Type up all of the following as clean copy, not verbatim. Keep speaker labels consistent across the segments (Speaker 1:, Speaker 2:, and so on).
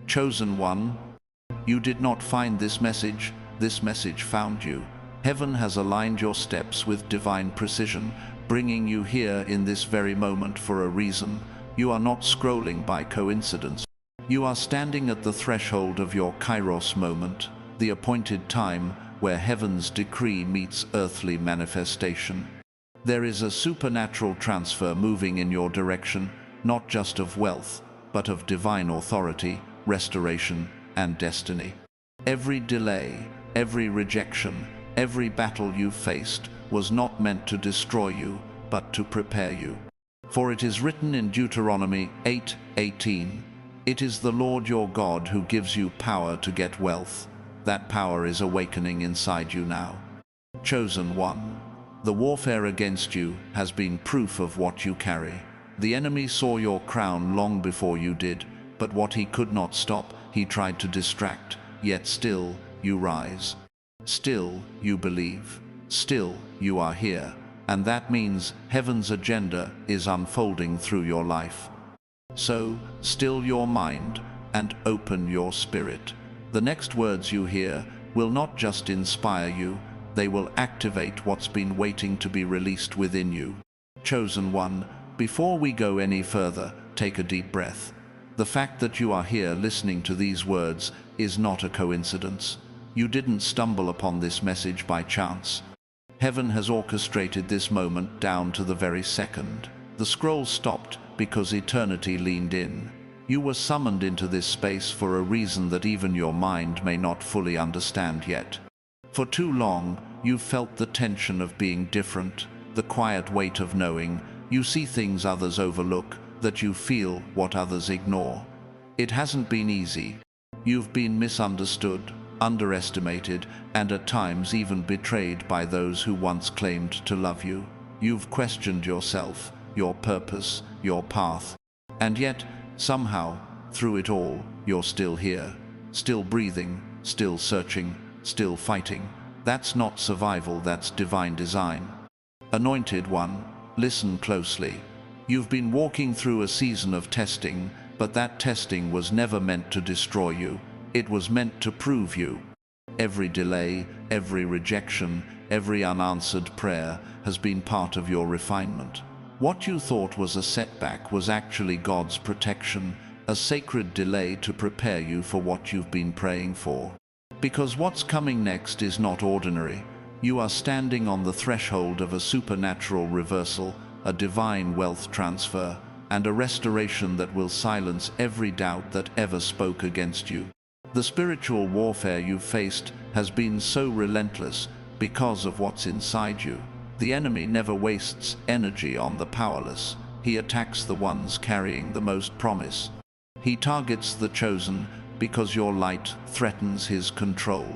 Speaker 1: Chosen one, you did not find this message found you. Heaven has aligned your steps with divine precision, bringing you here in this very moment for a reason. You are not scrolling by coincidence. You are standing at the threshold of your Kairos moment, the appointed time where heaven's decree meets earthly manifestation. There is a supernatural transfer moving in your direction, not just of wealth, but of divine authority, restoration, and destiny. Every delay, every rejection, every battle you faced was not meant to destroy you, but to prepare you. For it is written in Deuteronomy 8:18, "It is the Lord your God who gives you power to get wealth." That power is awakening inside you now. Chosen one, the warfare against you has been proof of what you carry. The enemy saw your crown long before you did, but what he could not stop, he tried to distract, yet still you rise. Still you believe. Still you are here. And that means heaven's agenda is unfolding through your life. So, still your mind and open your spirit. The next words you hear will not just inspire you, they will activate what's been waiting to be released within you. Chosen one, before we go any further, take a deep breath. The fact that you are here listening to these words is not a coincidence. You didn't stumble upon this message by chance. Heaven has orchestrated this moment down to the very second. The scroll stopped because eternity leaned in. You were summoned into this space for a reason that even your mind may not fully understand yet. For too long, you've felt the tension of being different, the quiet weight of knowing you see things others overlook, that you feel what others ignore. It hasn't been easy. You've been misunderstood, underestimated, and at times even betrayed by those who once claimed to love you. You've questioned yourself, your purpose, your path. And yet, somehow, through it all, you're still here. Still breathing, still searching, still fighting. That's not survival, that's divine design. Anointed one, listen closely. You've been walking through a season of testing, but that testing was never meant to destroy you. It was meant to prove you. Every delay, every rejection, every unanswered prayer has been part of your refinement. What you thought was a setback was actually God's protection, a sacred delay to prepare you for what you've been praying for. Because what's coming next is not ordinary. You are standing on the threshold of a supernatural reversal, a divine wealth transfer, and a restoration that will silence every doubt that ever spoke against you. The spiritual warfare you've faced has been so relentless because of what's inside you. The enemy never wastes energy on the powerless. He attacks the ones carrying the most promise. He targets the chosen because your light threatens his control.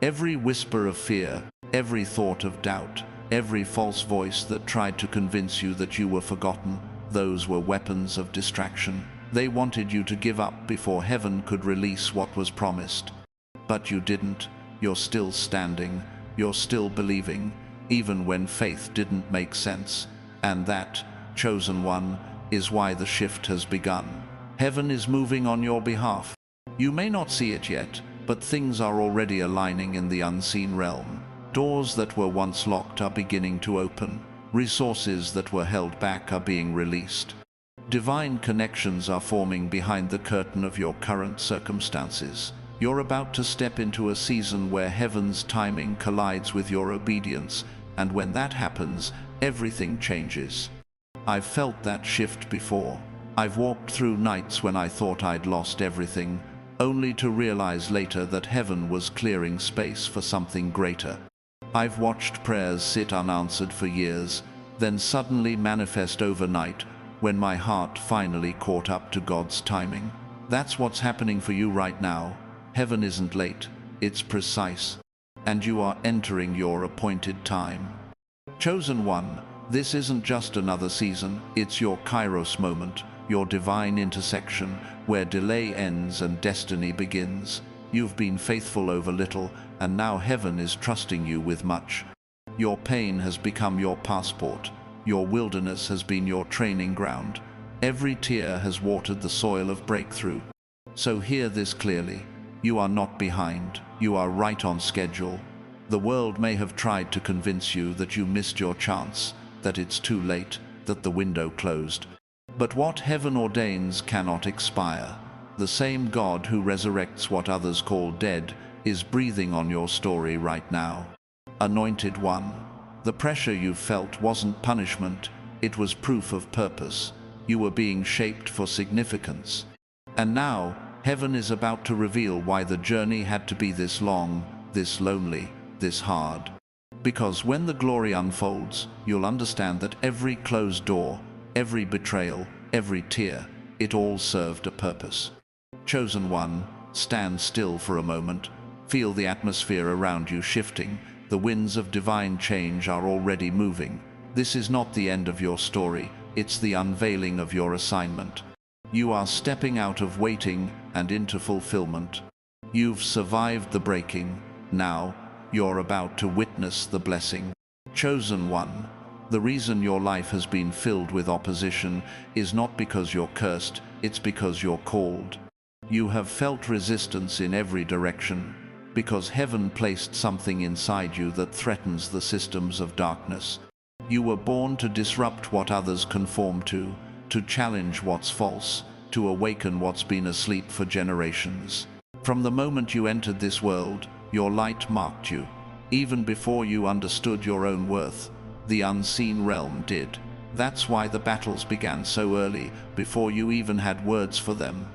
Speaker 1: Every whisper of fear, every thought of doubt, every false voice that tried to convince you that you were forgotten, those were weapons of distraction. They wanted you to give up before heaven could release what was promised. But you didn't. You're still standing. You're still believing, even when faith didn't make sense. And that, chosen one, is why the shift has begun. Heaven is moving on your behalf. You may not see it yet, but things are already aligning in the unseen realm. Doors that were once locked are beginning to open. Resources that were held back are being released. Divine connections are forming behind the curtain of your current circumstances. You're about to step into a season where heaven's timing collides with your obedience, and when that happens, everything changes. I've felt that shift before. I've walked through nights when I thought I'd lost everything, only to realize later that heaven was clearing space for something greater. I've watched prayers sit unanswered for years, then suddenly manifest overnight when my heart finally caught up to God's timing. That's what's happening for you right now. Heaven isn't late, it's precise, and you are entering your appointed time. Chosen one, this isn't just another season, it's your Kairos moment, your divine intersection, where delay ends and destiny begins. You've been faithful over little, and now heaven is trusting you with much. Your pain has become your passport. Your wilderness has been your training ground. Every tear has watered the soil of breakthrough. So hear this clearly. You are not behind. You are right on schedule. The world may have tried to convince you that you missed your chance, that it's too late, that the window closed. But what heaven ordains cannot expire. The same God who resurrects what others call dead is breathing on your story right now. Anointed one, the pressure you felt wasn't punishment, it was proof of purpose. You were being shaped for significance. And now, heaven is about to reveal why the journey had to be this long, this lonely, this hard. Because when the glory unfolds, you'll understand that every closed door, every betrayal, every tear, it all served a purpose. Chosen one, stand still for a moment. Feel the atmosphere around you shifting. The winds of divine change are already moving. This is not the end of your story, it's the unveiling of your assignment. You are stepping out of waiting and into fulfillment. You've survived the breaking. Now, you're about to witness the blessing. Chosen one, the reason your life has been filled with opposition is not because you're cursed, it's because you're called. You have felt resistance in every direction, because heaven placed something inside you that threatens the systems of darkness. You were born to disrupt what others conform to challenge what's false, to awaken what's been asleep for generations. From the moment you entered this world, your light marked you. Even before you understood your own worth, the unseen realm did. That's why the battles began so early, before you even had words for them.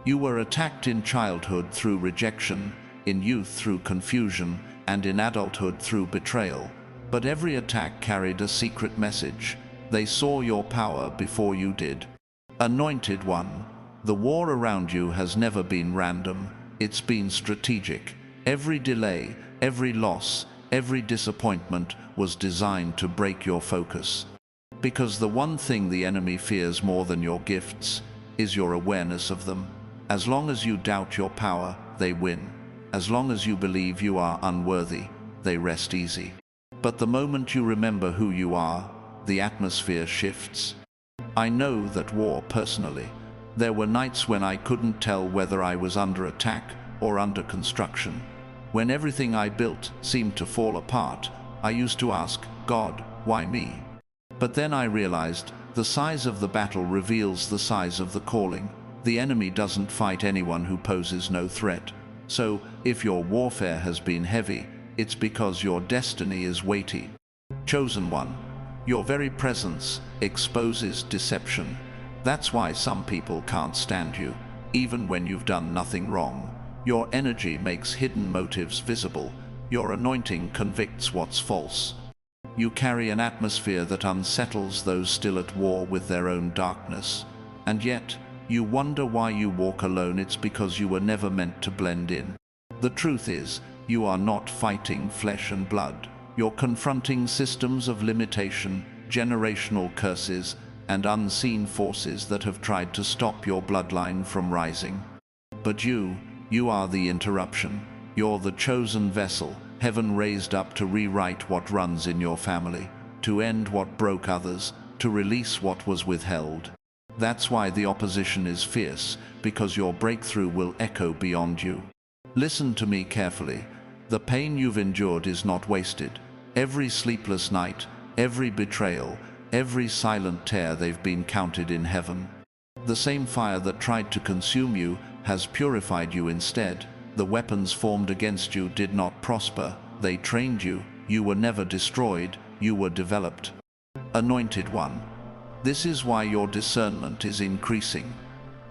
Speaker 1: You were attacked in childhood through rejection, in youth through confusion, and in adulthood through betrayal. But every attack carried a secret message. They saw your power before you did. Anointed one, the war around you has never been random. It's been strategic. Every delay, every loss, every disappointment was designed to break your focus. Because the one thing the enemy fears more than your gifts is your awareness of them. As long as you doubt your power, they win. As long as you believe you are unworthy, they rest easy. But the moment you remember who you are, the atmosphere shifts. I know that war personally. There were nights when I couldn't tell whether I was under attack or under construction. When everything I built seemed to fall apart, I used to ask, God, why me? But then I realized, the size of the battle reveals the size of the calling. The enemy doesn't fight anyone who poses no threat. So, if your warfare has been heavy, it's because your destiny is weighty. Chosen one, your very presence exposes deception. That's why some people can't stand you, even when you've done nothing wrong. Your energy makes hidden motives visible. Your anointing convicts what's false. You carry an atmosphere that unsettles those still at war with their own darkness. And yet, you wonder why you walk alone. It's because you were never meant to blend in. The truth is, you are not fighting flesh and blood. You're confronting systems of limitation, generational curses, and unseen forces that have tried to stop your bloodline from rising. But you are the interruption. You're the chosen vessel, heaven raised up to rewrite what runs in your family, to end what broke others, to release what was withheld. That's why the opposition is fierce, because your breakthrough will echo beyond you. Listen to me carefully. The pain you've endured is not wasted. Every sleepless night, every betrayal, every silent tear, they've been counted in heaven. The same fire that tried to consume you has purified you instead. The weapons formed against you did not prosper. They trained you. You were never destroyed. You were developed. Anointed one, this is why your discernment is increasing.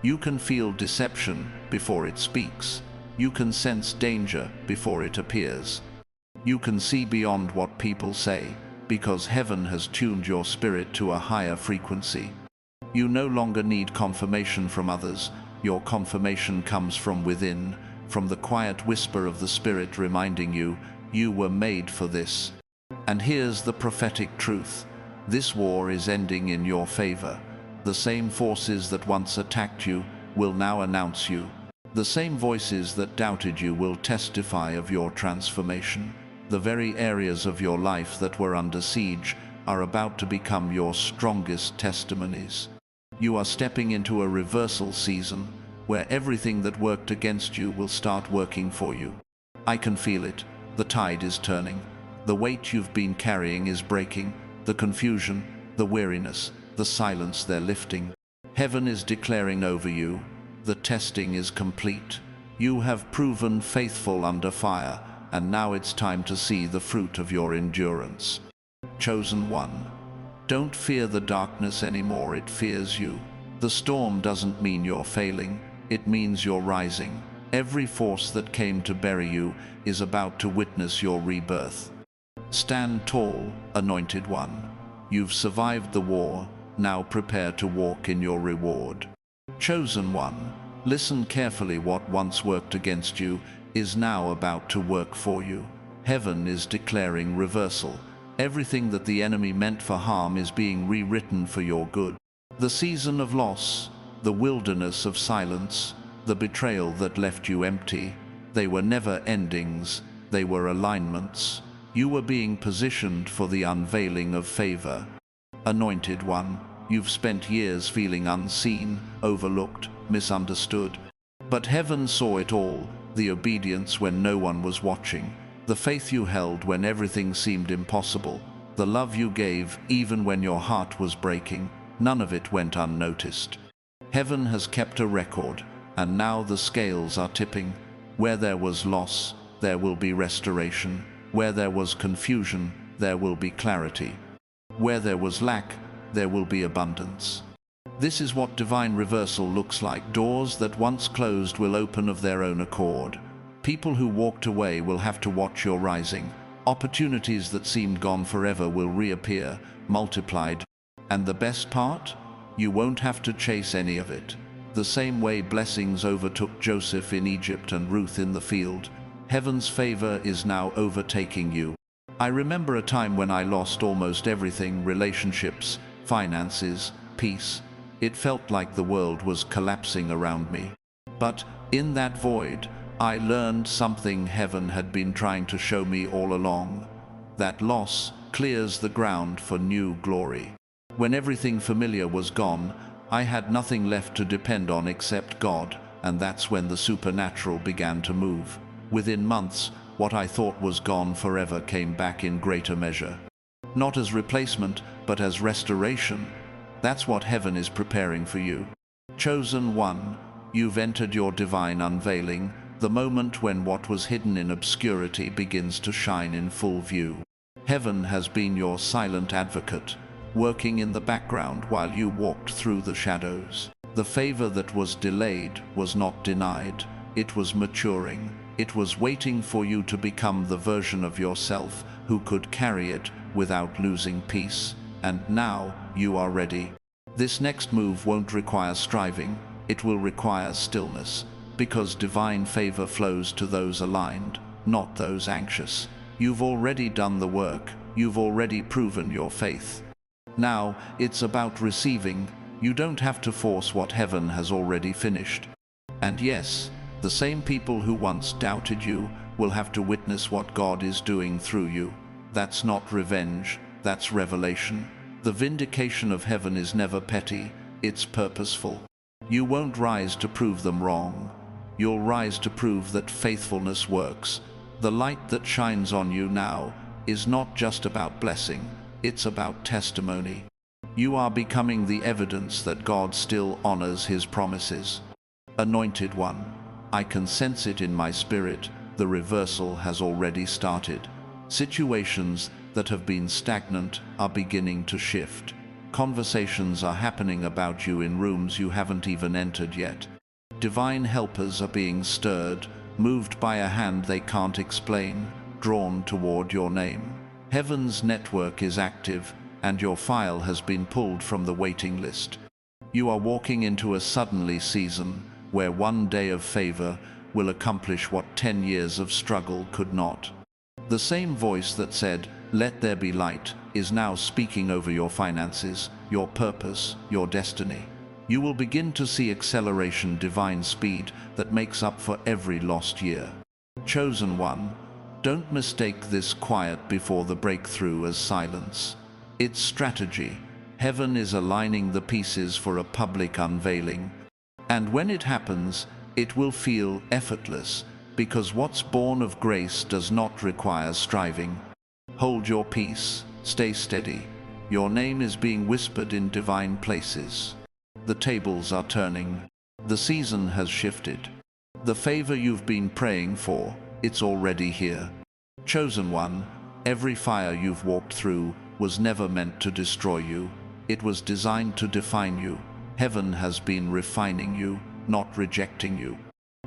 Speaker 1: You can feel deception before it speaks. You can sense danger before it appears. You can see beyond what people say, because heaven has tuned your spirit to a higher frequency. You no longer need confirmation from others. Your confirmation comes from within, from the quiet whisper of the Spirit reminding you, you were made for this. And here's the prophetic truth. This war is ending in your favor. The same forces that once attacked you will now announce you. The same voices that doubted you will testify of your transformation. The very areas of your life that were under siege are about to become your strongest testimonies. You are stepping into a reversal season, where everything that worked against you will start working for you. I can feel it. The tide is turning. The weight you've been carrying is breaking. The confusion, the weariness, the silence, they're lifting. Heaven is declaring over you, the testing is complete. You have proven faithful under fire, and now it's time to see the fruit of your endurance. Chosen one, don't fear the darkness anymore, it fears you. The storm doesn't mean you're failing, it means you're rising. Every force that came to bury you is about to witness your rebirth. Stand tall, anointed one. You've survived the war, now prepare to walk in your reward. Chosen one, listen carefully. What once worked against you is now about to work for you. Heaven is declaring reversal. Everything that the enemy meant for harm is being rewritten for your good. The season of loss, the wilderness of silence, the betrayal that left you empty, they were never endings, they were alignments. You were being positioned for the unveiling of favor. Anointed one, you've spent years feeling unseen, overlooked, misunderstood. But heaven saw it all, the obedience when no one was watching, the faith you held when everything seemed impossible, the love you gave even when your heart was breaking. None of it went unnoticed. Heaven has kept a record, and now the scales are tipping. Where there was loss, there will be restoration. Where there was confusion, there will be clarity. Where there was lack, there will be abundance. This is what divine reversal looks like. Doors that once closed will open of their own accord. People who walked away will have to watch your rising. Opportunities that seemed gone forever will reappear, multiplied. And the best part? You won't have to chase any of it. The same way blessings overtook Joseph in Egypt and Ruth in the field, heaven's favor is now overtaking you. I remember a time when I lost almost everything: relationships, finances, peace. It felt like the world was collapsing around me. But in that void, I learned something heaven had been trying to show me all along. That loss clears the ground for new glory. When everything familiar was gone, I had nothing left to depend on except God, and that's when the supernatural began to move. Within months, what I thought was gone forever came back in greater measure. Not as replacement, but as restoration. That's what heaven is preparing for you. Chosen one, you've entered your divine unveiling, the moment when what was hidden in obscurity begins to shine in full view. Heaven has been your silent advocate, working in the background while you walked through the shadows. The favor that was delayed was not denied. It was maturing. It was waiting for you to become the version of yourself who could carry it without losing peace. And now you are ready. This next move won't require striving. It will require stillness, because divine favor flows to those aligned, not those anxious. You've already done the work. You've already proven your faith. Now it's about receiving. You don't have to force what heaven has already finished. And yes, the same people who once doubted you will have to witness what God is doing through you. That's not revenge, that's revelation. The vindication of heaven is never petty, it's purposeful. You won't rise to prove them wrong. You'll rise to prove that faithfulness works. The light that shines on you now is not just about blessing, it's about testimony. You are becoming the evidence that God still honors His promises. Anointed one, I can sense it in my spirit. The reversal has already started. Situations that have been stagnant are beginning to shift. Conversations are happening about you in rooms you haven't even entered yet. Divine helpers are being stirred, moved by a hand they can't explain, drawn toward your name. Heaven's network is active, and your file has been pulled from the waiting list. You are walking into a suddenly season where one day of favor will accomplish what 10 years of struggle could not. The same voice that said, "Let there be light," is now speaking over your finances, your purpose, your destiny. You will begin to see acceleration, divine speed that makes up for every lost year. Chosen one, don't mistake this quiet before the breakthrough as silence. It's strategy. Heaven is aligning the pieces for a public unveiling. And when it happens, it will feel effortless, because what's born of grace does not require striving. Hold your peace, stay steady. Your name is being whispered in divine places. The tables are turning. The season has shifted. The favor you've been praying for, it's already here. Chosen one, every fire you've walked through was never meant to destroy you. It was designed to define you. Heaven has been refining you, not rejecting you.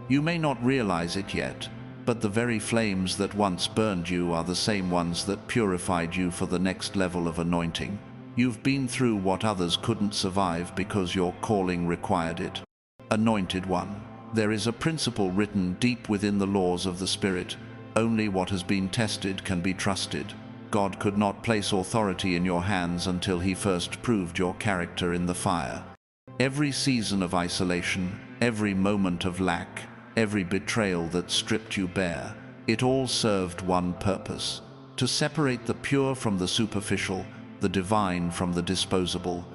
Speaker 1: You may not realize it yet, but the very flames that once burned you are the same ones that purified you for the next level of anointing. You've been through what others couldn't survive because your calling required it. Anointed one, there is a principle written deep within the laws of the Spirit. Only what has been tested can be trusted. God could not place authority in your hands until He first proved your character in the fire. Every season of isolation, every moment of lack, every betrayal that stripped you bare, it all served one purpose: to separate the pure from the superficial, the divine from the disposable.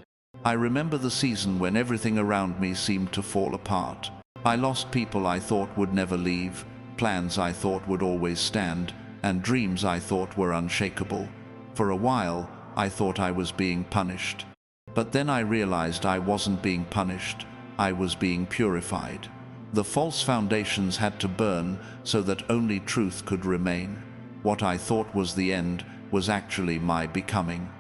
Speaker 1: I remember the season when everything around me seemed to fall apart. I lost people I thought would never leave, plans I thought would always stand, and dreams I thought were unshakable. For a while, I thought I was being punished. But then I realized I wasn't being punished, I was being purified. The false foundations had to burn so that only truth could remain. What I thought was the end was actually my becoming.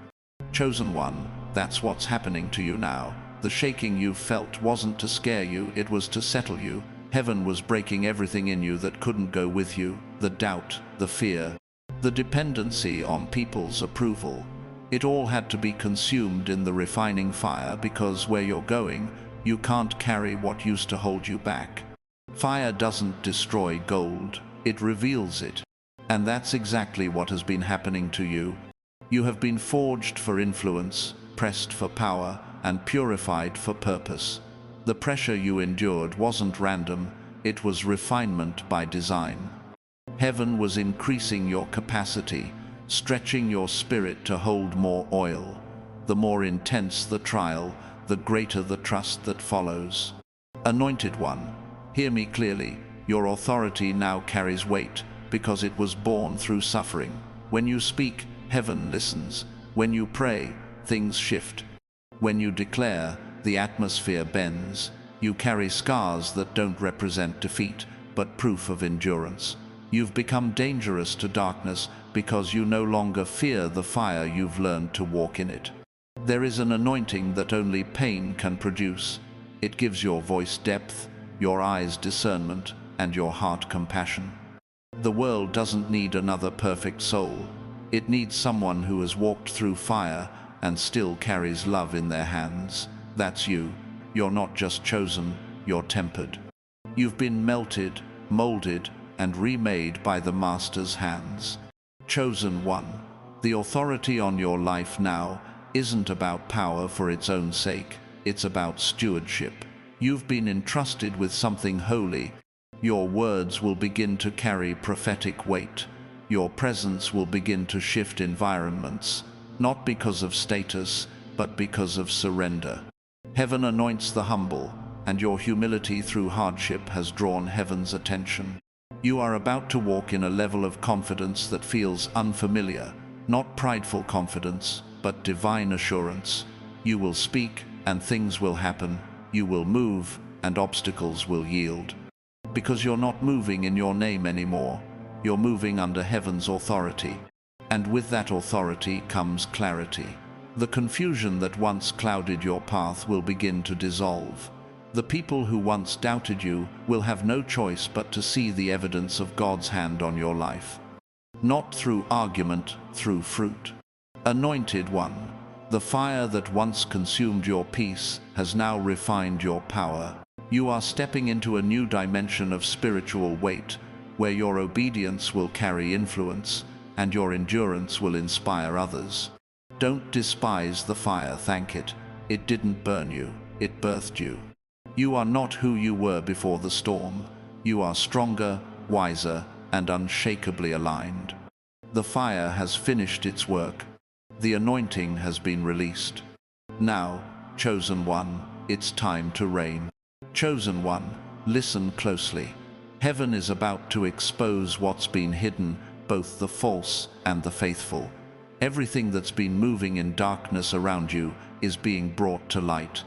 Speaker 1: Chosen one, that's what's happening to you now. The shaking you felt wasn't to scare you, it was to settle you. Heaven was breaking everything in you that couldn't go with you: the doubt, the fear, the dependency on people's approval. It all had to be consumed in the refining fire, because where you're going, you can't carry what used to hold you back. Fire doesn't destroy gold, it reveals it. And that's exactly what has been happening to you. You have been forged for influence, pressed for power, and purified for purpose. The pressure you endured wasn't random, it was refinement by design. Heaven was increasing your capacity, stretching your spirit to hold more oil. The more intense the trial, the greater the trust that follows. Anointed one, hear me clearly. Your authority now carries weight, because it was born through suffering. When you speak, heaven listens. When you pray, things shift. When you declare, the atmosphere bends. You carry scars that don't represent defeat, but proof of endurance. You've become dangerous to darkness because you no longer fear the fire, you've learned to walk in it. There is an anointing that only pain can produce. It gives your voice depth, your eyes discernment, and your heart compassion. The world doesn't need another perfect soul. It needs someone who has walked through fire and still carries love in their hands. That's you. You're not just chosen, you're tempered. You've been melted, molded, and remade by the Master's hands. Chosen one, the authority on your life now isn't about power for its own sake, it's about stewardship. You've been entrusted with something holy. Your words will begin to carry prophetic weight. Your presence will begin to shift environments, not because of status, but because of surrender. Heaven anoints the humble, and your humility through hardship has drawn heaven's attention. You are about to walk in a level of confidence that feels unfamiliar, not prideful confidence, but divine assurance. You will speak, and things will happen. You will move, and obstacles will yield. Because you're not moving in your name anymore. You're moving under heaven's authority. And with that authority comes clarity. The confusion that once clouded your path will begin to dissolve. The people who once doubted you will have no choice but to see the evidence of God's hand on your life. Not through argument, through fruit. Anointed one, the fire that once consumed your peace has now refined your power. You are stepping into a new dimension of spiritual weight, where your obedience will carry influence, and your endurance will inspire others. Don't despise the fire, thank it. It didn't burn you, it birthed you. You are not who you were before the storm. You are stronger, wiser, and unshakably aligned. The fire has finished its work. The anointing has been released. Now, chosen one, it's time to reign. Chosen one, listen closely. Heaven is about to expose what's been hidden, both the false and the faithful. Everything that's been moving in darkness around you is being brought to light.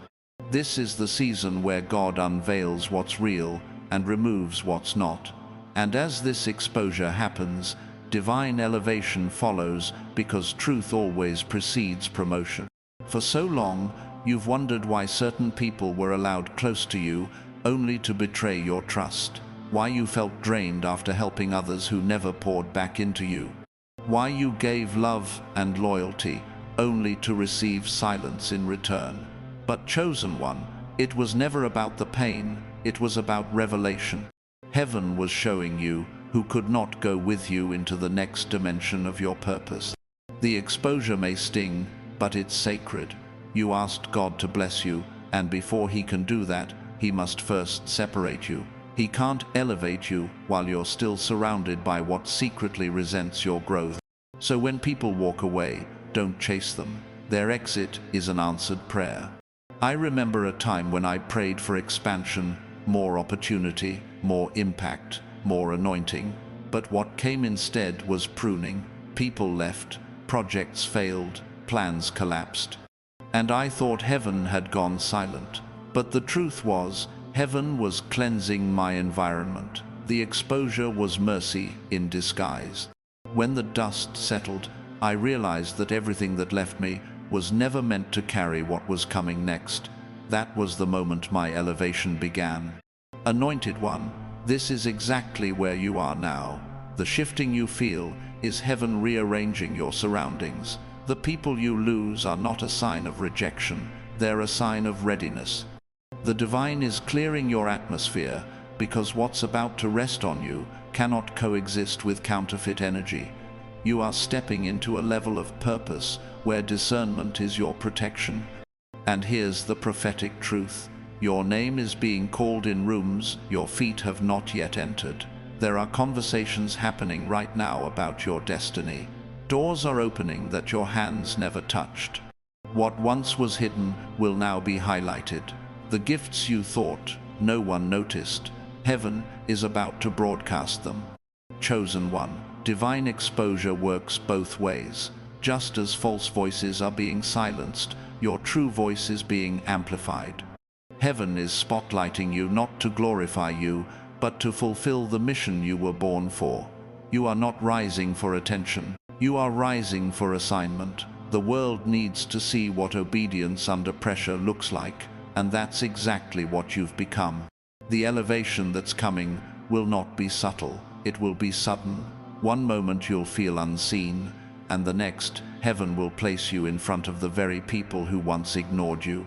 Speaker 1: This is the season where God unveils what's real and removes what's not. And as this exposure happens, divine elevation follows, because truth always precedes promotion. For so long, you've wondered why certain people were allowed close to you only to betray your trust. Why you felt drained after helping others who never poured back into you. Why you gave love and loyalty only to receive silence in return. But chosen one, it was never about the pain, it was about revelation. Heaven was showing you who could not go with you into the next dimension of your purpose. The exposure may sting, but it's sacred. You asked God to bless you, and before He can do that, He must first separate you. He can't elevate you while you're still surrounded by what secretly resents your growth. So when people walk away, don't chase them. Their exit is an answered prayer. I remember a time when I prayed for expansion, more opportunity, more impact, more anointing. But what came instead was pruning. People left, projects failed, plans collapsed. And I thought heaven had gone silent. But the truth was, heaven was cleansing my environment. The exposure was mercy in disguise. When the dust settled, I realized that everything that left me was never meant to carry what was coming next. That was the moment my elevation began. Anointed one, this is exactly where you are now. The shifting you feel is heaven rearranging your surroundings. The people you lose are not a sign of rejection, they're a sign of readiness. The divine is clearing your atmosphere, because what's about to rest on you cannot coexist with counterfeit energy. You are stepping into a level of purpose where discernment is your protection. And here's the prophetic truth. Your name is being called in rooms your feet have not yet entered. There are conversations happening right now about your destiny. Doors are opening that your hands never touched. What once was hidden will now be highlighted. The gifts you thought no one noticed, heaven is about to broadcast them. Chosen one, divine exposure works both ways. Just as false voices are being silenced, your true voice is being amplified. Heaven is spotlighting you not to glorify you, but to fulfill the mission you were born for. You are not rising for attention. You are rising for assignment. The world needs to see what obedience under pressure looks like, and that's exactly what you've become. The elevation that's coming will not be subtle, it will be sudden. One moment you'll feel unseen, and the next, heaven will place you in front of the very people who once ignored you.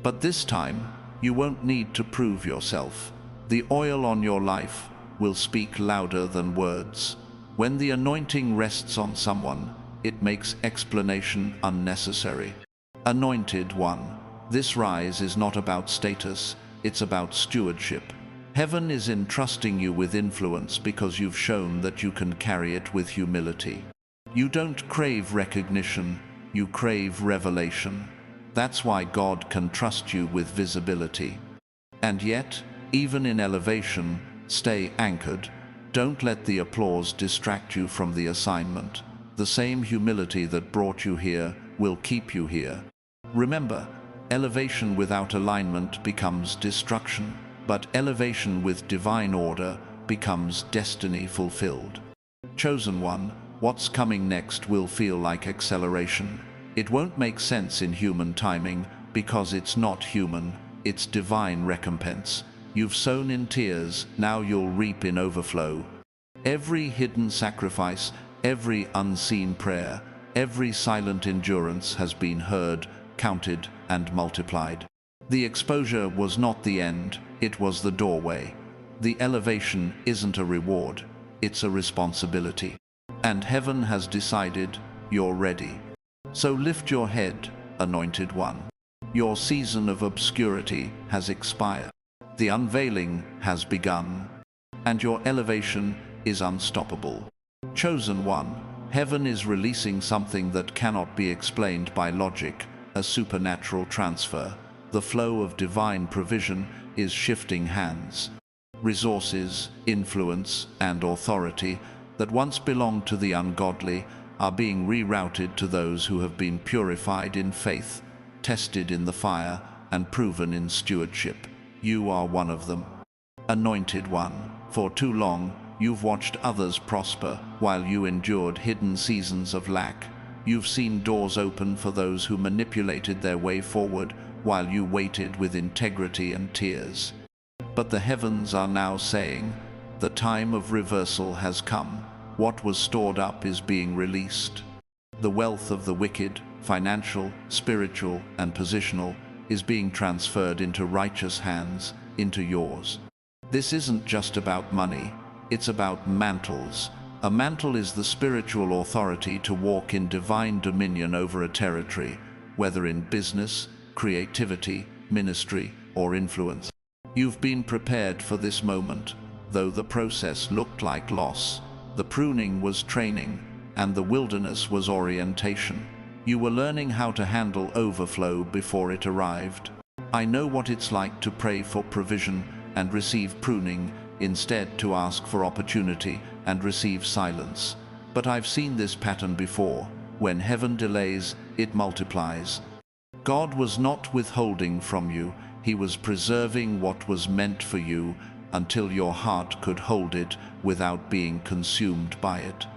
Speaker 1: But this time, you won't need to prove yourself. The oil on your life will speak louder than words. When the anointing rests on someone, it makes explanation unnecessary. Anointed one, this rise is not about status, it's about stewardship. Heaven is entrusting you with influence because you've shown that you can carry it with humility. You don't crave recognition, you crave revelation. That's why God can trust you with visibility. And yet, even in elevation, stay anchored. Don't let the applause distract you from the assignment. The same humility that brought you here will keep you here. Remember, elevation without alignment becomes destruction, but elevation with divine order becomes destiny fulfilled. Chosen one, what's coming next will feel like acceleration. It won't make sense in human timing because it's not human, it's divine recompense. You've sown in tears, now you'll reap in overflow. Every hidden sacrifice, every unseen prayer, every silent endurance has been heard, counted, and multiplied. The exposure was not the end, it was the doorway. The elevation isn't a reward, it's a responsibility. And heaven has decided you're ready. So lift your head, anointed one. Your season of obscurity has expired. The unveiling has begun, and your elevation is unstoppable. Chosen one, heaven is releasing something that cannot be explained by logic, a supernatural transfer. The flow of divine provision is shifting hands. Resources, influence, and authority that once belonged to the ungodly are being rerouted to those who have been purified in faith, tested in the fire, and proven in stewardship. You are one of them. Anointed one, for too long you've watched others prosper while you endured hidden seasons of lack. You've seen doors open for those who manipulated their way forward while you waited with integrity and tears. But the heavens are now saying, the time of reversal has come. What was stored up is being released. The wealth of the wicked, financial, spiritual, and positional, is being transferred into righteous hands, into yours. This isn't just about money, it's about mantles. A mantle is the spiritual authority to walk in divine dominion over a territory, whether in business, creativity, ministry, or influence. You've been prepared for this moment, though the process looked like loss. The pruning was training, and the wilderness was orientation. You were learning how to handle overflow before it arrived. I know what it's like to pray for provision and receive pruning, instead to ask for opportunity and receive silence. But I've seen this pattern before. When heaven delays, it multiplies. God was not withholding from you, He was preserving what was meant for you until your heart could hold it without being consumed by it.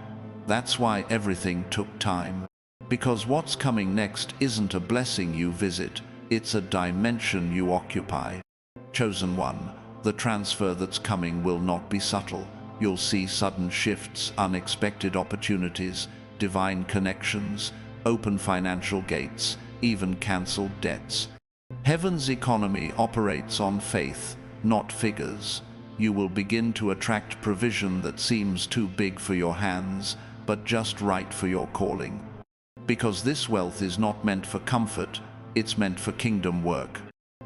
Speaker 1: That's why everything took time. Because what's coming next isn't a blessing you visit, it's a dimension you occupy. Chosen one, the transfer that's coming will not be subtle. You'll see sudden shifts, unexpected opportunities, divine connections, open financial gates, even cancelled debts. Heaven's economy operates on faith, not figures. You will begin to attract provision that seems too big for your hands, but just right for your calling. Because this wealth is not meant for comfort, it's meant for kingdom work.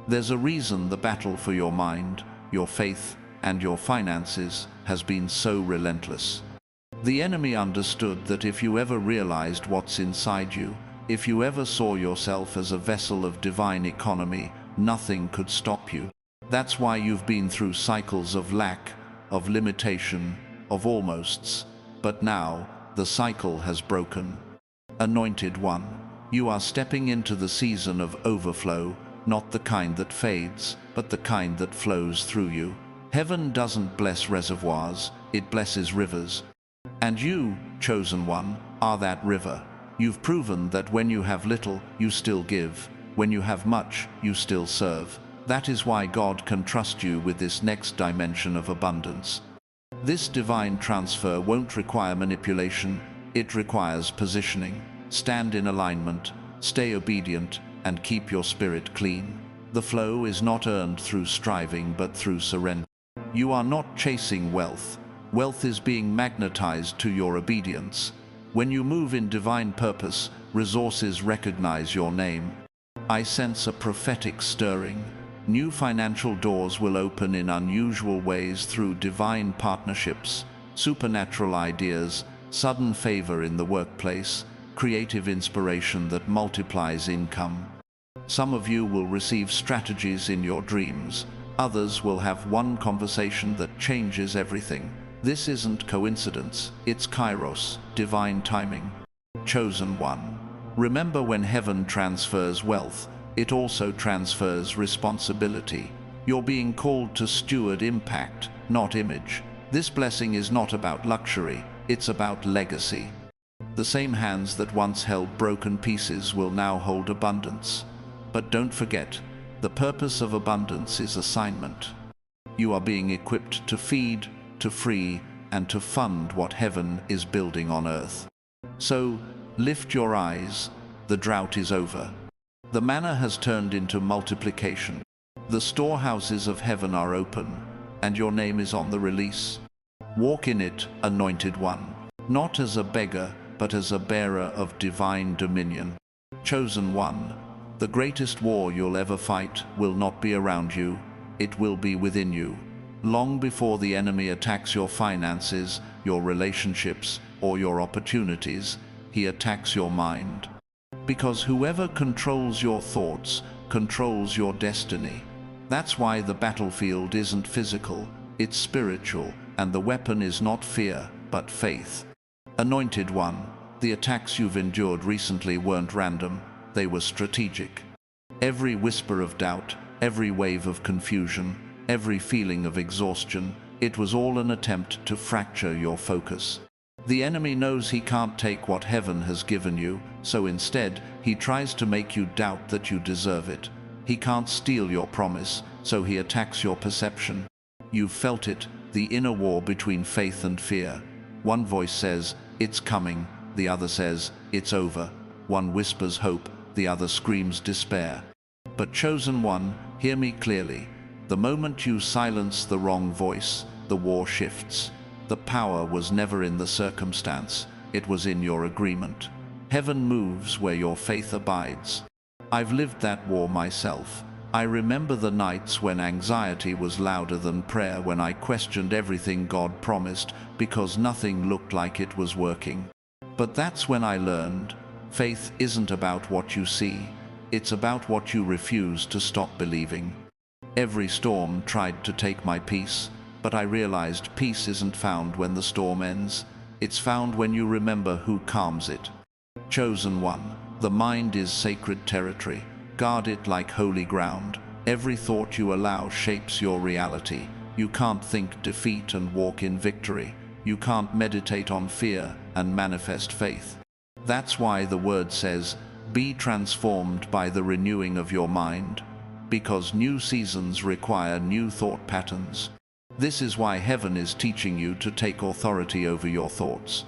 Speaker 1: There's a reason the battle for your mind, your faith, and your finances has been so relentless. The enemy understood that if you ever realized what's inside you, if you ever saw yourself as a vessel of divine economy, nothing could stop you. That's why you've been through cycles of lack, of limitation, of almosts. But now, the cycle has broken. Anointed one, you are stepping into the season of overflow, not the kind that fades, but the kind that flows through you. Heaven doesn't bless reservoirs, it blesses rivers. And you, chosen one, are that river. You've proven that when you have little, you still give. When you have much, you still serve. That is why God can trust you with this next dimension of abundance. This divine transfer won't require manipulation, it requires positioning. Stand in alignment, stay obedient, and keep your spirit clean. The flow is not earned through striving but through surrender. You are not chasing wealth. Wealth is being magnetized to your obedience. When you move in divine purpose, resources recognize your name. I sense a prophetic stirring. New financial doors will open in unusual ways through divine partnerships, supernatural ideas, sudden favor in the workplace, creative inspiration that multiplies income. Some of you will receive strategies in your dreams. Others will have one conversation that changes everything. This isn't coincidence, it's Kairos, divine timing. Chosen one. Remember, when heaven transfers wealth, it also transfers responsibility. You're being called to steward impact, not image. This blessing is not about luxury, it's about legacy. The same hands that once held broken pieces will now hold abundance. But don't forget, the purpose of abundance is assignment. You are being equipped to feed, to free, and to fund what heaven is building on earth. So, lift your eyes, the drought is over. The manna has turned into multiplication. The storehouses of heaven are open, and your name is on the release. Walk in it, anointed one, not as a beggar, but as a bearer of divine dominion. Chosen one, the greatest war you'll ever fight will not be around you, it will be within you. Long before the enemy attacks your finances, your relationships, or your opportunities, he attacks your mind. Because whoever controls your thoughts controls your destiny. That's why the battlefield isn't physical, it's spiritual, and the weapon is not fear, but faith. Anointed One, the attacks you've endured recently weren't random, they were strategic. Every whisper of doubt, every wave of confusion, every feeling of exhaustion, it was all an attempt to fracture your focus. The enemy knows he can't take what heaven has given you, so instead, he tries to make you doubt that you deserve it. He can't steal your promise, so he attacks your perception. You've felt it, the inner war between faith and fear. One voice says, "It's coming," the other says, "It's over." One whispers hope, the other screams despair. But chosen one, hear me clearly. The moment you silence the wrong voice, the war shifts. The power was never in the circumstance, it was in your agreement. Heaven moves where your faith abides. I've lived that war myself. I remember the nights when anxiety was louder than prayer, when I questioned everything God promised because nothing looked like it was working. But that's when I learned, faith isn't about what you see, it's about what you refuse to stop believing. Every storm tried to take my peace, but I realized peace isn't found when the storm ends, it's found when you remember who calms it. Chosen one, the mind is sacred territory. Guard it like holy ground. Every thought you allow shapes your reality. You can't think defeat and walk in victory. You can't meditate on fear and manifest faith. That's why the word says, "Be transformed by the renewing of your mind," because new seasons require new thought patterns. This is why heaven is teaching you to take authority over your thoughts.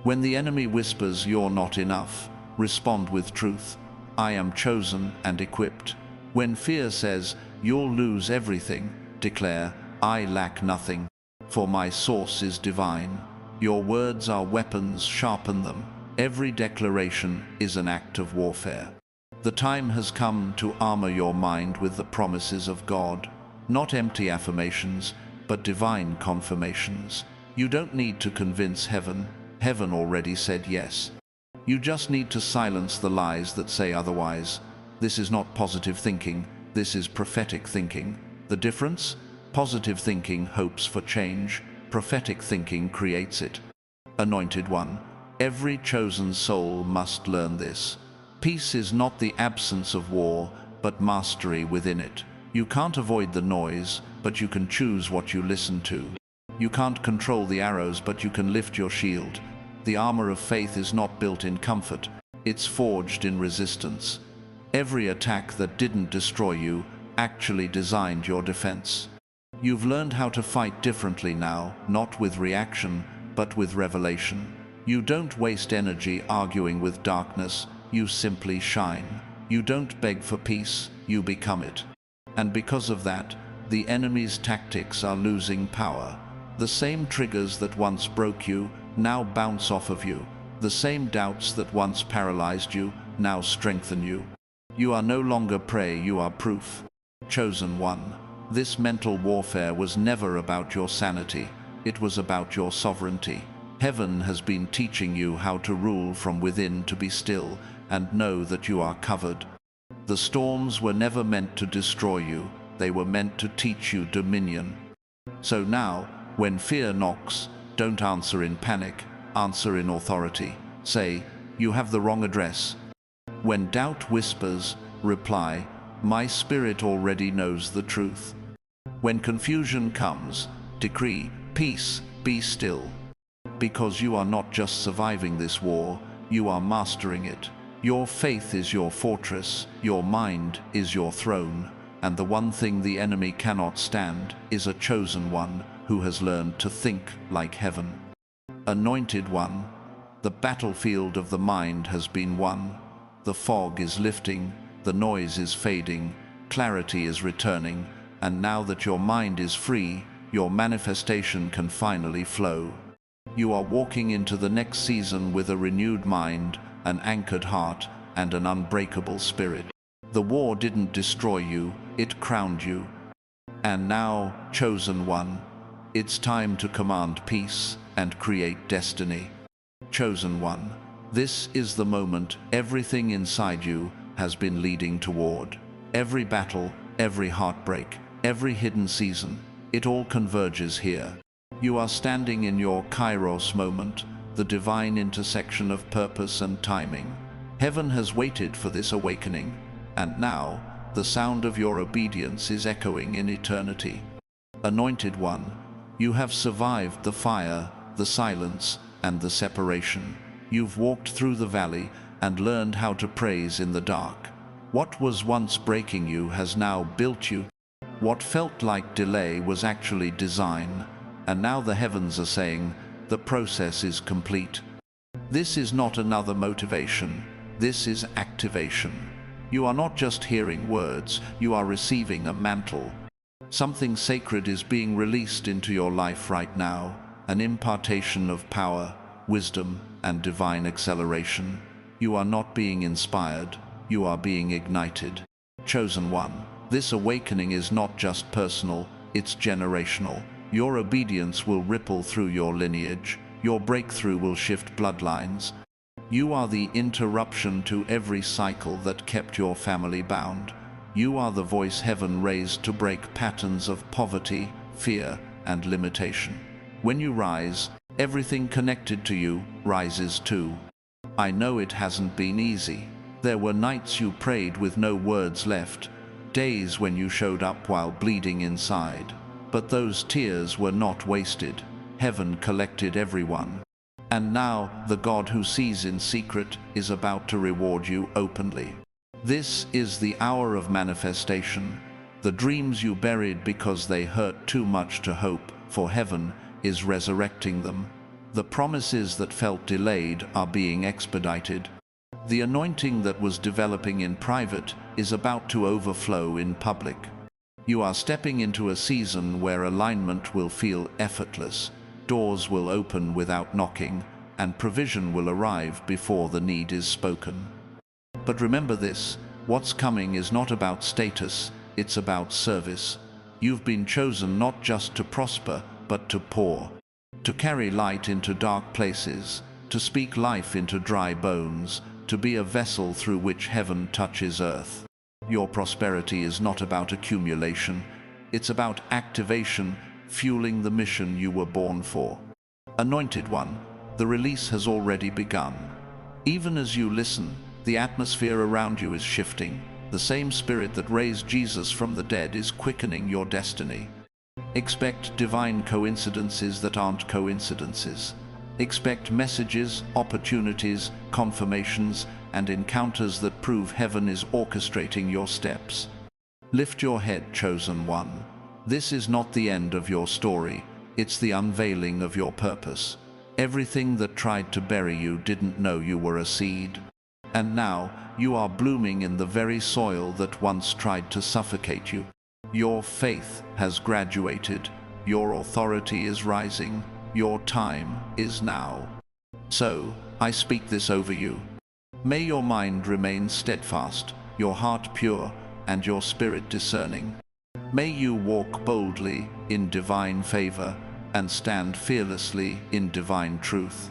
Speaker 1: When the enemy whispers you're not enough, respond with truth. I am chosen and equipped. When fear says you'll lose everything, declare, I lack nothing, for my source is divine. Your words are weapons, sharpen them. Every declaration is an act of warfare. The time has come to armor your mind with the promises of God, not empty affirmations, but divine confirmations. You don't need to convince heaven. Heaven already said yes. You just need to silence the lies that say otherwise. This is not positive thinking, this is prophetic thinking. The difference? Positive thinking hopes for change, prophetic thinking creates it. Anointed One, every chosen soul must learn this. Peace is not the absence of war, but mastery within it. You can't avoid the noise, but you can choose what you listen to. You can't control the arrows, but you can lift your shield. The armor of faith is not built in comfort, it's forged in resistance. Every attack that didn't destroy you actually designed your defense. You've learned how to fight differently now, not with reaction, but with revelation. You don't waste energy arguing with darkness, you simply shine. You don't beg for peace, you become it. And because of that, the enemy's tactics are losing power. The same triggers that once broke you now bounce off of you. The same doubts that once paralyzed you now strengthen you. You are no longer prey, you are proof. Chosen one, this mental warfare was never about your sanity, it was about your sovereignty. Heaven has been teaching you how to rule from within, to be still and know that you are covered. The storms were never meant to destroy you, they were meant to teach you dominion. So now, when fear knocks, don't answer in panic, answer in authority. Say, you have the wrong address. When doubt whispers, reply, my spirit already knows the truth. When confusion comes, decree, peace, be still. Because you are not just surviving this war, you are mastering it. Your faith is your fortress, your mind is your throne, and the one thing the enemy cannot stand is a chosen one who has learned to think like heaven. Anointed One, the battlefield of the mind has been won. The fog is lifting, the noise is fading, clarity is returning, and now that your mind is free, your manifestation can finally flow. You are walking into the next season with a renewed mind, an anchored heart, and an unbreakable spirit. The war didn't destroy you, it crowned you. And now, chosen one, it's time to command peace and create destiny. Chosen one, this is the moment everything inside you has been leading toward. Every battle, every heartbreak, every hidden season, it all converges here. You are standing in your Kairos moment, the divine intersection of purpose and timing. Heaven has waited for this awakening, and now the sound of your obedience is echoing in eternity. Anointed One, you have survived the fire, the silence, and the separation. You've walked through the valley and learned how to praise in the dark. What was once breaking you has now built you. What felt like delay was actually design, and now the heavens are saying, the process is complete. This is not another motivation, this is activation. You are not just hearing words, you are receiving a mantle. Something sacred is being released into your life right now, an impartation of power, wisdom, and divine acceleration. You are not being inspired, you are being ignited. Chosen One, this awakening is not just personal, it's generational. Your obedience will ripple through your lineage. Your breakthrough will shift bloodlines. You are the interruption to every cycle that kept your family bound. You are the voice heaven raised to break patterns of poverty, fear, and limitation. When you rise, everything connected to you rises too. I know it hasn't been easy. There were nights you prayed with no words left, days when you showed up while bleeding inside. But those tears were not wasted. Heaven collected everyone. And now, the God who sees in secret is about to reward you openly. This is the hour of manifestation. The dreams you buried because they hurt too much to hope, for heaven is resurrecting them. The promises that felt delayed are being expedited. The anointing that was developing in private is about to overflow in public. You are stepping into a season where alignment will feel effortless, doors will open without knocking, and provision will arrive before the need is spoken. But remember this, what's coming is not about status, it's about service. You've been chosen not just to prosper, but to pour, to carry light into dark places, to speak life into dry bones, to be a vessel through which heaven touches earth. Your prosperity is not about accumulation, it's about activation, fueling the mission you were born for. Anointed One, the release has already begun. Even as you listen, the atmosphere around you is shifting. The same spirit that raised Jesus from the dead is quickening your destiny. Expect divine coincidences that aren't coincidences. Expect messages, opportunities, confirmations, and encounters that prove heaven is orchestrating your steps. Lift your head, Chosen One. This is not the end of your story, it's the unveiling of your purpose. Everything that tried to bury you didn't know you were a seed. And now, you are blooming in the very soil that once tried to suffocate you. Your faith has graduated, your authority is rising, your time is now. So, I speak this over you. May your mind remain steadfast, your heart pure, and your spirit discerning. May you walk boldly in divine favor and stand fearlessly in divine truth.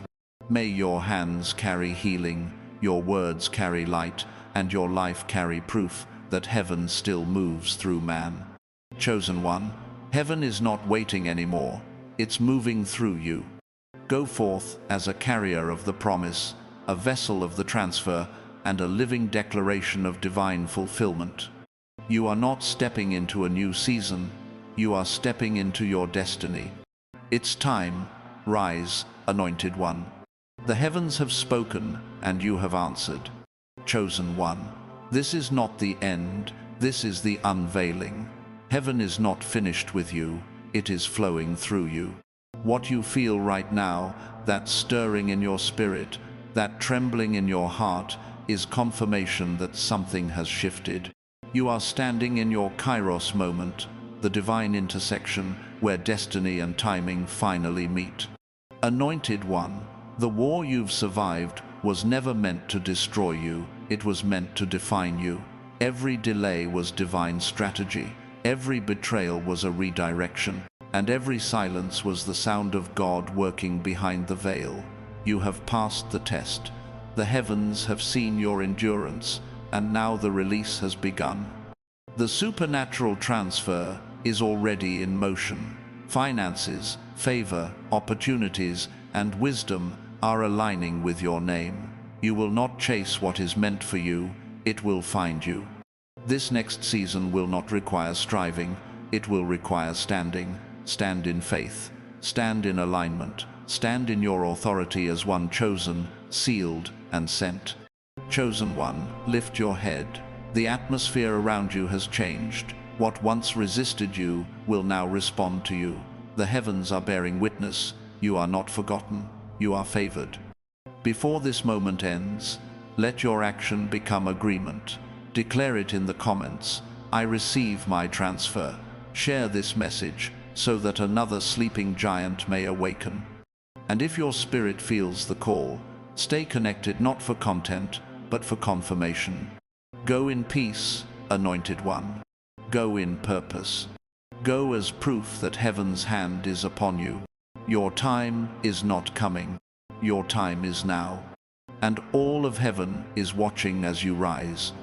Speaker 1: May your hands carry healing, your words carry light, and your life carry proof that heaven still moves through man. Chosen One, heaven is not waiting anymore, it's moving through you. Go forth as a carrier of the promise, a vessel of the transfer, and a living declaration of divine fulfillment. You are not stepping into a new season, you are stepping into your destiny. It's time, rise, Anointed One. The heavens have spoken, and you have answered. Chosen One, this is not the end, this is the unveiling. Heaven is not finished with you, it is flowing through you. What you feel right now, that stirring in your spirit, that trembling in your heart, is confirmation that something has shifted. You are standing in your Kairos moment, the divine intersection where destiny and timing finally meet. Anointed One, the war you've survived was never meant to destroy you, it was meant to define you. Every delay was divine strategy, every betrayal was a redirection, and every silence was the sound of God working behind the veil. You have passed the test. The heavens have seen your endurance, and now the release has begun. The supernatural transfer, is already in motion. Finances, favor, opportunities, and wisdom are aligning with your name. You will not chase what is meant for you, it will find you. This next season will not require striving, it will require standing. Stand in faith, stand in alignment, stand in your authority as one chosen, sealed, and sent. Chosen one, lift your head. The atmosphere around you has changed. What once resisted you will now respond to you. The heavens are bearing witness. You are not forgotten. You are favored. Before this moment ends, let your action become agreement. Declare it in the comments. I receive my transfer. Share this message so that another sleeping giant may awaken. And if your spirit feels the call, stay connected not for content, but for confirmation. Go in peace, anointed one. Go in purpose. Go as proof that heaven's hand is upon you. Your time is not coming. Your time is now. And all of heaven is watching as you rise.